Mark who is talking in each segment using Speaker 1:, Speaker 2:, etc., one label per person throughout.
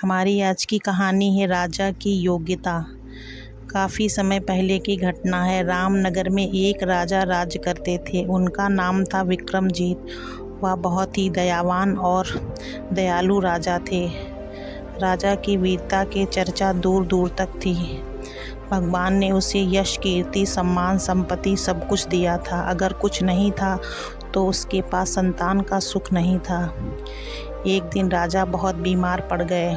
Speaker 1: हमारी आज की कहानी है राजा की योग्यता। काफ़ी समय पहले की घटना है। रामनगर में एक राजा राज्य करते थे। उनका नाम था विक्रमजीत। वह बहुत ही दयावान और दयालु राजा थे। राजा की वीरता की चर्चा दूर दूर तक थी। भगवान ने उसे यश, कीर्ति, सम्मान, संपत्ति सब कुछ दिया था। अगर कुछ नहीं था तो उसके पास संतान का सुख नहीं था। एक दिन राजा बहुत बीमार पड़ गए।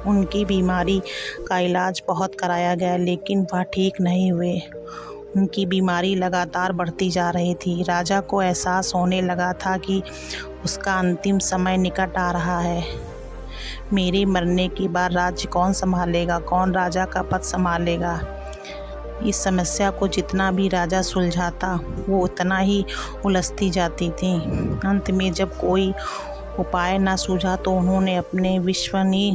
Speaker 1: उनकी बीमारी का इलाज बहुत कराया गया, लेकिन वह ठीक नहीं हुए। उनकी बीमारी लगातार बढ़ती जा रही थी। राजा को एहसास होने लगा था कि उसका अंतिम समय निकट आ रहा है। मेरे मरने के बाद राज्य कौन संभालेगा, कौन राजा का पद संभालेगा? इस समस्या को जितना भी राजा सुलझाता वो उतना ही उलझती जाती थी। अंत में जब कोई उपाय न सूझा तो उन्होंने अपने विश्वसनीय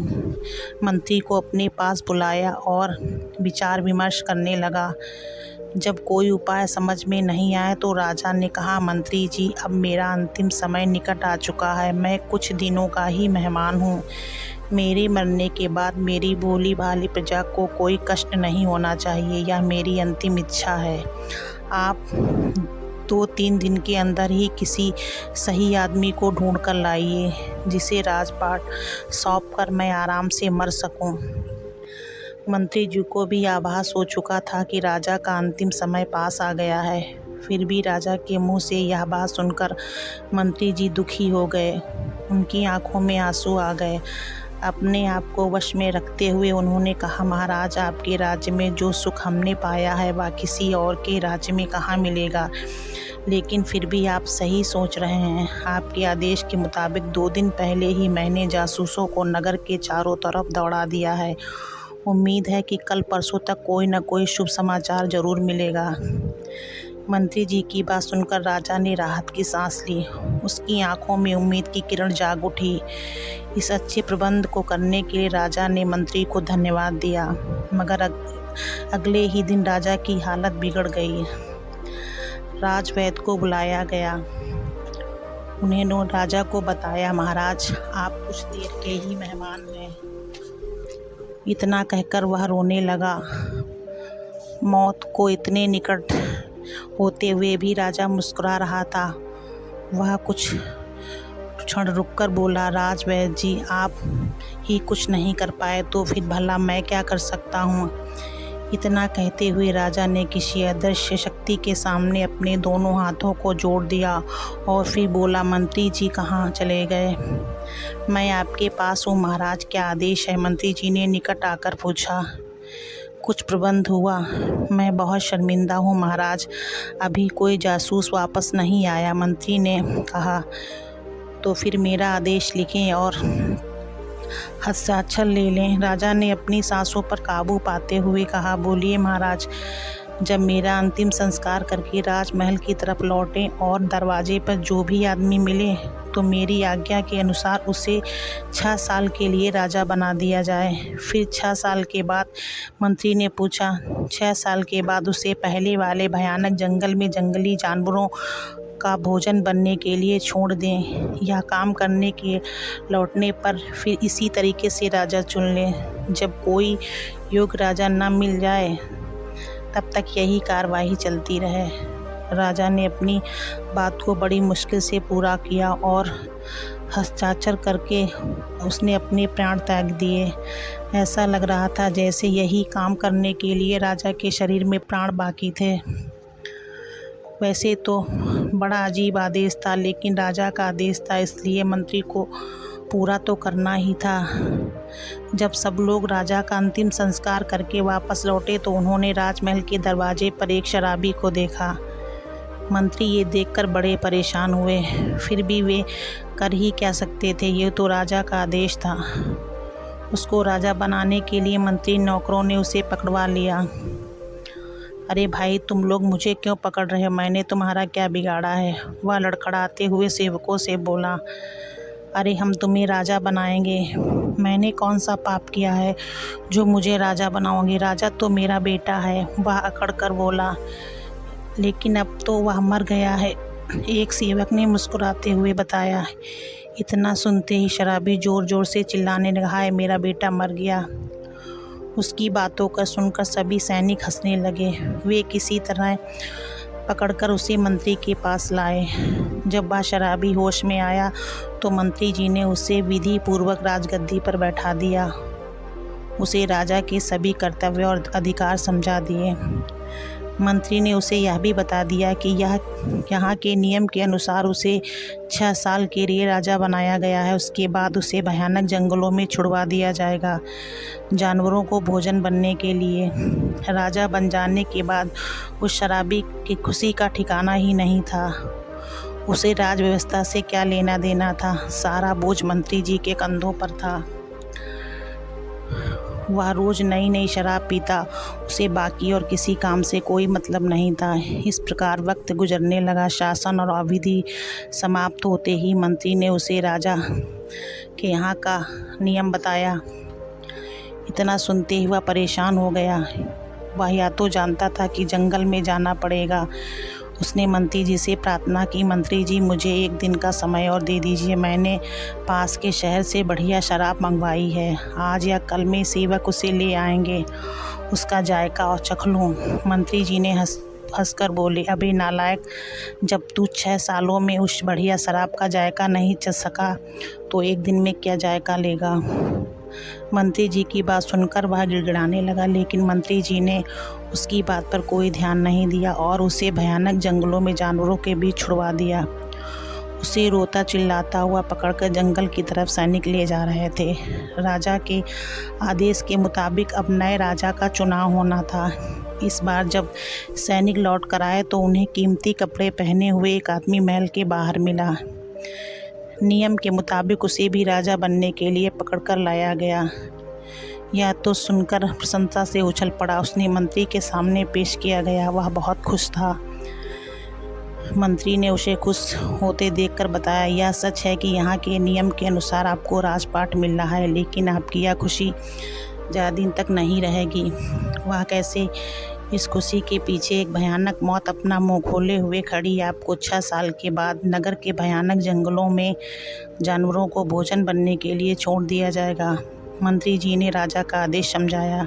Speaker 1: मंत्री को अपने पास बुलाया और विचार विमर्श करने लगा। जब कोई उपाय समझ में नहीं आया तो राजा ने कहा, मंत्री जी, अब मेरा अंतिम समय निकट आ चुका है। मैं कुछ दिनों का ही मेहमान हूँ। मेरे मरने के बाद मेरी भोली भाली प्रजा को कोई कष्ट नहीं होना चाहिए। यह मेरी अंतिम इच्छा है। आप 2-3 दिन के अंदर ही किसी सही आदमी को ढूंढ कर लाइए, जिसे राजपाट सौंप कर मैं आराम से मर सकूं। मंत्री जी को भी आभास हो चुका था कि राजा का अंतिम समय पास आ गया है। फिर भी राजा के मुंह से यह बात सुनकर मंत्री जी दुखी हो गए। उनकी आंखों में आंसू आ गए। अपने आप को वश में रखते हुए उन्होंने कहा, महाराज, आपके राज्य में जो सुख हमने पाया है वह किसी और के राज्य में कहाँ मिलेगा। लेकिन फिर भी आप सही सोच रहे हैं। आपके आदेश के मुताबिक 2 दिन पहले ही मैंने जासूसों को नगर के चारों तरफ दौड़ा दिया है। उम्मीद है कि कल परसों तक कोई न कोई शुभ समाचार जरूर मिलेगा। मंत्री जी की बात सुनकर राजा ने राहत की सांस ली। उसकी आंखों में उम्मीद की किरण जाग उठी। इस अच्छे प्रबंध को करने के लिए राजा ने मंत्री को धन्यवाद दिया। मगर अगले ही दिन राजा की हालत बिगड़ गई। राजवैद्य को बुलाया गया। उन्होंने राजा को बताया, महाराज, आप कुछ देर के ही मेहमान हैं। इतना कहकर वह रोने लगा। मौत को इतने निकट होते हुए भी राजा मुस्कुरा रहा था। वह कुछ क्षण रुककर बोला, राजवैद्य जी, आप ही कुछ नहीं कर पाए तो फिर भला मैं क्या कर सकता हूँ। इतना कहते हुए राजा ने किसी अदृश्य शक्ति के सामने अपने दोनों हाथों को जोड़ दिया और फिर बोला, मंत्री जी कहाँ चले गए? मैं आपके पास हूँ महाराज, क्या आदेश है? मंत्री जी ने निकट आकर पूछा। कुछ प्रबंध हुआ? मैं बहुत शर्मिंदा हूँ महाराज, अभी कोई जासूस वापस नहीं आया। मंत्री ने कहा, तो फिर मेरा आदेश लिखें और हस्ताक्षर ले लें। राजा ने अपनी सांसों पर काबू पाते हुए कहा, बोलिए महाराज। जब मेरा अंतिम संस्कार करके राजमहल की तरफ लौटें और दरवाजे पर जो भी आदमी मिले तो मेरी आज्ञा के अनुसार उसे 6 साल के लिए राजा बना दिया जाए। फिर 6 साल के बाद? मंत्री ने पूछा। 6 साल के बाद उसे पहले वाले भयानक जंगल में जंगली जानवरों का भोजन बनने के लिए छोड़ दें। यह काम करने के लौटने पर फिर इसी तरीके से राजा चुन लें। जब कोई योग्य राजा न मिल जाए तब तक यही कार्रवाई चलती रहे। राजा ने अपनी बात को बड़ी मुश्किल से पूरा किया और हस्ताक्षर करके उसने अपने प्राण त्याग दिए। ऐसा लग रहा था जैसे यही काम करने के लिए राजा के शरीर में प्राण बाकी थे। वैसे तो बड़ा अजीब आदेश था, लेकिन राजा का आदेश था, इसलिए मंत्री को पूरा तो करना ही था। जब सब लोग राजा का अंतिम संस्कार करके वापस लौटे तो उन्होंने राजमहल के दरवाजे पर एक शराबी को देखा। मंत्री ये देखकर बड़े परेशान हुए। फिर भी वे कर ही क्या सकते थे, ये तो राजा का आदेश था। उसको राजा बनाने के लिए मंत्री नौकरों ने उसे पकड़वा लिया। अरे भाई, तुम लोग मुझे क्यों पकड़ रहे हो? मैंने तुम्हारा क्या बिगाड़ा है? वह लड़खड़ाते हुए सेवकों से बोला, अरे हम तुम्हें राजा बनाएंगे। मैंने कौन सा पाप किया है जो मुझे राजा बनाओगे? राजा तो मेरा बेटा है, वह अकड़ कर बोला। लेकिन अब तो वह मर गया है, एक सेवक ने मुस्कुराते हुए बताया। इतना सुनते ही शराबी ज़ोर ज़ोर से चिल्लाने लगा, हाय मेरा बेटा मर गया। उसकी बातों को सुनकर सभी सैनिक हंसने लगे। वे किसी तरह पकड़कर उसे मंत्री के पास लाए। जब वह शराबी होश में आया तो मंत्री जी ने उसे विधि पूर्वक राजगद्दी पर बैठा दिया। उसे राजा के सभी कर्तव्य और अधिकार समझा दिए। मंत्री ने उसे यह भी बता दिया कि यहाँ के नियम के अनुसार उसे 6 साल के लिए राजा बनाया गया है। उसके बाद उसे भयानक जंगलों में छुड़वा दिया जाएगा, जानवरों को भोजन बनने के लिए। राजा बन जाने के बाद उस शराबी की खुशी का ठिकाना ही नहीं था। उसे राज व्यवस्था से क्या लेना देना था, सारा बोझ मंत्री जी के कंधों पर था। वह रोज़ नई नई शराब पीता, उसे बाकी और किसी काम से कोई मतलब नहीं था। इस प्रकार वक्त गुजरने लगा। शासन और अवधि समाप्त होते ही मंत्री ने उसे राजा के यहाँ का नियम बताया। इतना सुनते ही वह परेशान हो गया। वह या तो जानता था कि जंगल में जाना पड़ेगा। उसने मंत्री जी से प्रार्थना की, मंत्री जी मुझे 1 दिन का समय और दे दीजिए। मैंने पास के शहर से बढ़िया शराब मंगवाई है। आज या कल में सेवक उसे ले आएंगे, उसका जायका और चख लूँ। मंत्री जी ने हंसकर बोले, अबे नालायक, जब तू 6 सालों में उस बढ़िया शराब का जायका नहीं चख सका तो 1 दिन में क्या जायका लेगा। मंत्री जी की बात सुनकर वह गिड़गिड़ाने लगा, लेकिन मंत्री जी ने उसकी बात पर कोई ध्यान नहीं दिया और उसे भयानक जंगलों में जानवरों के बीच छुड़वा दिया। उसे रोता चिल्लाता हुआ पकड़कर जंगल की तरफ सैनिक ले जा रहे थे। राजा के आदेश के मुताबिक अब नए राजा का चुनाव होना था। इस बार जब सैनिक लौट कर आए तो उन्हें कीमती कपड़े पहने हुए एक आदमी महल के बाहर मिला। नियम के मुताबिक उसे भी राजा बनने के लिए पकड़कर लाया गया। यह तो सुनकर प्रसन्नता से उछल पड़ा। उसने मंत्री के सामने पेश किया गया। वह बहुत खुश था। मंत्री ने उसे खुश होते देखकर बताया, यह सच है कि यहाँ के नियम के अनुसार आपको राजपाट मिल रहा है, लेकिन आपकी यह खुशी ज़्यादा दिन तक नहीं रहेगी। वह कैसे? इस खुशी के पीछे एक भयानक मौत अपना मुंह खोले हुए खड़ी। आपको 6 साल के बाद नगर के भयानक जंगलों में जानवरों को भोजन बनने के लिए छोड़ दिया जाएगा। मंत्री जी ने राजा का आदेश समझाया।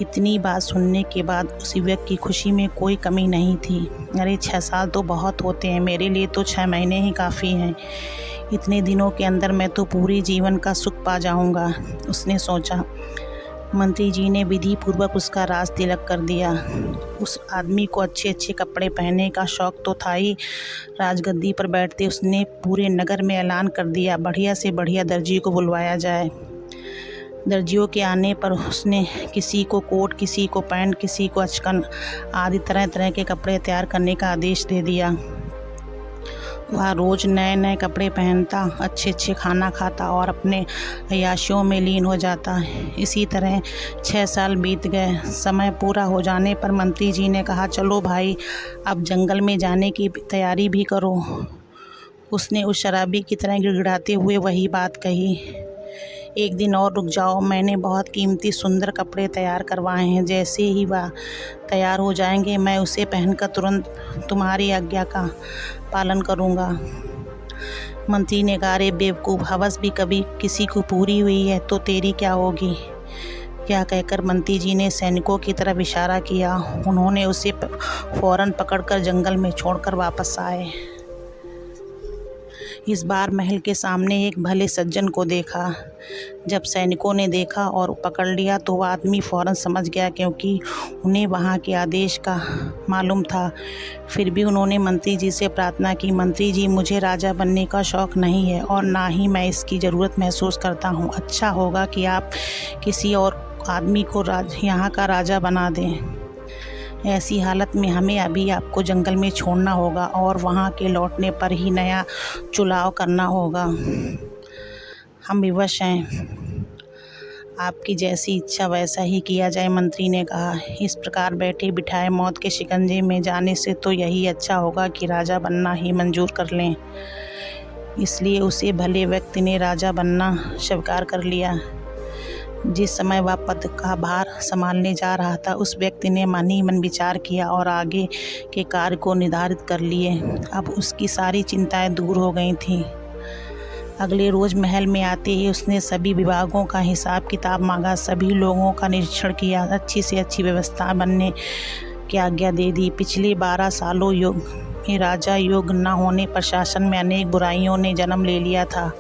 Speaker 1: इतनी बात सुनने के बाद उस युवक की खुशी में कोई कमी नहीं थी। अरे 6 साल तो बहुत होते हैं, मेरे लिए तो 6 महीने ही काफ़ी हैं। इतने दिनों के अंदर मैं तो पूरी जीवन का सुख पा जाऊंगा, उसने सोचा। मंत्री जी ने विधि पूर्वक उसका राज तिलक कर दिया। उस आदमी को अच्छे अच्छे कपड़े पहनने का शौक़ तो था ही। राजगद्दी पर बैठते उसने पूरे नगर में ऐलान कर दिया, बढ़िया से बढ़िया दर्जी को बुलवाया जाए। दर्जियों के आने पर उसने किसी को कोट, किसी को पैंट, किसी को अचकन आदि तरह तरह के कपड़े तैयार करने का आदेश दे दिया। वह रोज़ नए नए कपड़े पहनता, अच्छे अच्छे खाना खाता और अपने अय्याशियों में लीन हो जाता। इसी तरह 6 साल बीत गए। समय पूरा हो जाने पर मंत्री जी ने कहा, चलो भाई, अब जंगल में जाने की तैयारी भी करो। उसने उस शराबी की तरह गिड़गिड़ाते हुए वही बात कही, 1 दिन और रुक जाओ, मैंने बहुत कीमती सुंदर कपड़े तैयार करवाए हैं। जैसे ही वह तैयार हो जाएंगे मैं उसे पहनकर तुरंत तुम्हारी आज्ञा का पालन करूंगा। मंत्री ने कहा, अरे बेवकूफ़, हवस भी कभी किसी को पूरी हुई है तो तेरी क्या होगी। यह कहकर मंत्री जी ने सैनिकों की तरफ इशारा किया। उन्होंने उसे फौरन पकड़कर जंगल में छोड़कर वापस आए। इस बार महल के सामने एक भले सज्जन को देखा। जब सैनिकों ने देखा और पकड़ लिया तो वह आदमी फ़ौरन समझ गया, क्योंकि उन्हें वहाँ के आदेश का मालूम था। फिर भी उन्होंने मंत्री जी से प्रार्थना की, मंत्री जी, मुझे राजा बनने का शौक़ नहीं है और ना ही मैं इसकी ज़रूरत महसूस करता हूँ। अच्छा होगा कि आप किसी और आदमी को यहाँ का राजा बना दें। ऐसी हालत में हमें अभी आपको जंगल में छोड़ना होगा और वहाँ के लौटने पर ही नया चुनाव करना होगा। हम विवश हैं, आपकी जैसी इच्छा वैसा ही किया जाए, मंत्री ने कहा। इस प्रकार बैठे बिठाए मौत के शिकंजे में जाने से तो यही अच्छा होगा कि राजा बनना ही मंजूर कर लें। इसलिए उसे भले व्यक्ति ने राजा बनना स्वीकार कर लिया। जिस समय वह पद का भार संभालने जा रहा था, उस व्यक्ति ने मन ही मन विचार किया और आगे के कार्य को निर्धारित कर लिए। अब उसकी सारी चिंताएं दूर हो गई थीं। अगले रोज़ महल में आते ही उसने सभी विभागों का हिसाब किताब मांगा, सभी लोगों का निरीक्षण किया, अच्छी से अच्छी व्यवस्था बनने की आज्ञा दे दी। पिछले 12 सालों में राजा योग्य न होने पर शासन में अनेक बुराइयों ने जन्म ले लिया था।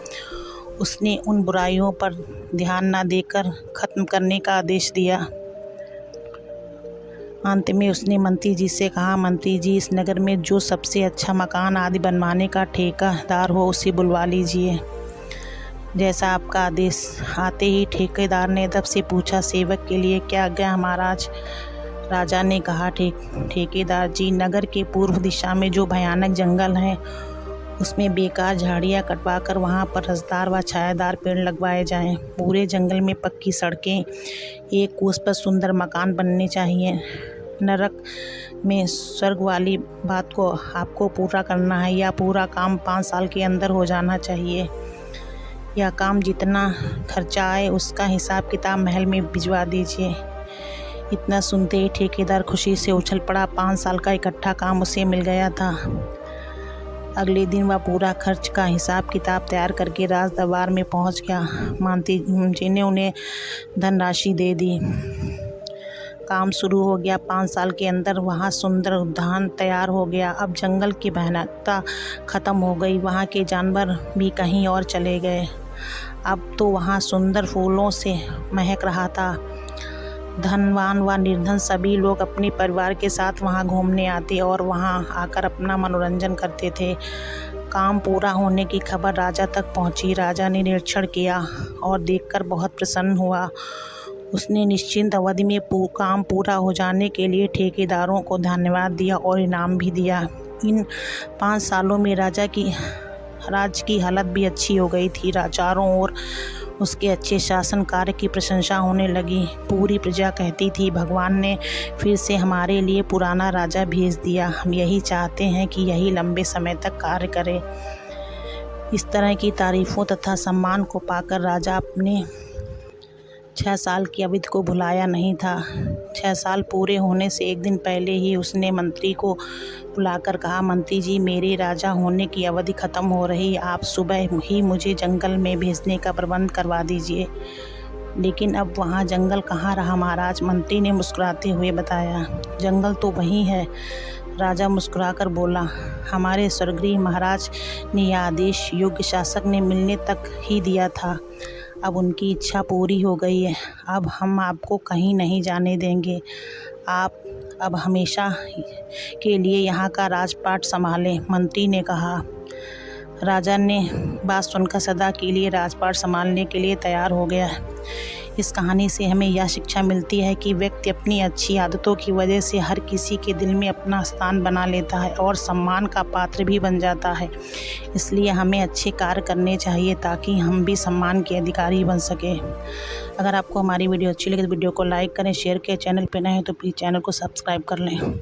Speaker 1: उसने उन बुराइयों पर ध्यान न देकर खत्म करने का आदेश दिया। अंत में उसने मंत्री जी से कहा, मंत्री जी, इस नगर में जो सबसे अच्छा मकान आदि बनवाने का ठेकेदार हो उसे बुलवा लीजिए। जैसा आपका आदेश। आते ही ठेकेदार ने अदब से पूछा, सेवक के लिए क्या आज्ञा महाराज? राजा ने कहा, ठेकेदार जी, नगर के पूर्व दिशा में जो भयानक जंगल है उसमें बेकार झाड़ियाँ कटवाकर वहाँ पर रसदार व छायादार पेड़ लगवाए जाएं। पूरे जंगल में पक्की सड़कें, एक कोस पर सुंदर मकान बनने चाहिए। नरक में स्वर्ग वाली बात को आपको पूरा करना है। यह पूरा काम 5 साल के अंदर हो जाना चाहिए। यह काम जितना खर्चा आए उसका हिसाब किताब महल में भिजवा दीजिए। इतना सुनते ही ठेकेदार खुशी से उछल पड़ा। 5 साल का इकट्ठा काम उसे मिल गया था। अगले दिन वह पूरा खर्च का हिसाब किताब तैयार करके राज दरबार में पहुंच गया। मंत्री जी ने उन्हें धनराशि दे दी। काम शुरू हो गया। 5 साल के अंदर वहाँ सुंदर उद्यान तैयार हो गया। अब जंगल की भयानकता ख़त्म हो गई। वहाँ के जानवर भी कहीं और चले गए। अब तो वहाँ सुंदर फूलों से महक रहा था। धनवान व निर्धन सभी लोग अपने परिवार के साथ वहाँ घूमने आते और वहाँ आकर अपना मनोरंजन करते थे। काम पूरा होने की खबर राजा तक पहुँची। राजा ने निरीक्षण किया और देखकर बहुत प्रसन्न हुआ। उसने निश्चित अवधि में काम पूरा हो जाने के लिए ठेकेदारों को धन्यवाद दिया और इनाम भी दिया। इन 5 सालों में राज्य की हालत भी अच्छी हो गई थी। चारों ओर उसके अच्छे शासन कार्य की प्रशंसा होने लगी। पूरी प्रजा कहती थी, भगवान ने फिर से हमारे लिए पुराना राजा भेज दिया। हम यही चाहते हैं कि यही लंबे समय तक कार्य करे। इस तरह की तारीफ़ों तथा सम्मान को पाकर राजा अपने 6 साल की अवधि को भुलाया नहीं था। 6 साल पूरे होने से एक दिन पहले ही उसने मंत्री को बुलाकर कहा, मंत्री जी, मेरे राजा होने की अवधि ख़त्म हो रही। आप सुबह ही मुझे जंगल में भेजने का प्रबंध करवा दीजिए। लेकिन अब वहाँ जंगल कहाँ रहा महाराज? मंत्री ने मुस्कुराते हुए बताया, जंगल तो वहीं है। राजा मुस्कुराकर बोला, हमारे स्वर्गीय महाराज ने यह आदेश योग्य शासक ने मिलने तक ही दिया था। अब उनकी इच्छा पूरी हो गई है। अब हम आपको कहीं नहीं जाने देंगे। आप अब हमेशा के लिए यहाँ का राजपाट संभालें। मंत्री ने कहा। राजा ने बात सुनकर सदा के लिए राजपाट संभालने के लिए तैयार हो गया। इस कहानी से हमें यह शिक्षा मिलती है कि व्यक्ति अपनी अच्छी आदतों की वजह से हर किसी के दिल में अपना स्थान बना लेता है और सम्मान का पात्र भी बन जाता है। इसलिए हमें अच्छे कार्य करने चाहिए ताकि हम भी सम्मान के अधिकारी बन सकें। अगर आपको हमारी वीडियो अच्छी लगे तो वीडियो को लाइक करें, शेयर करें। चैनल पर नए हैं तो प्लीज़ चैनल को सब्सक्राइब कर लें।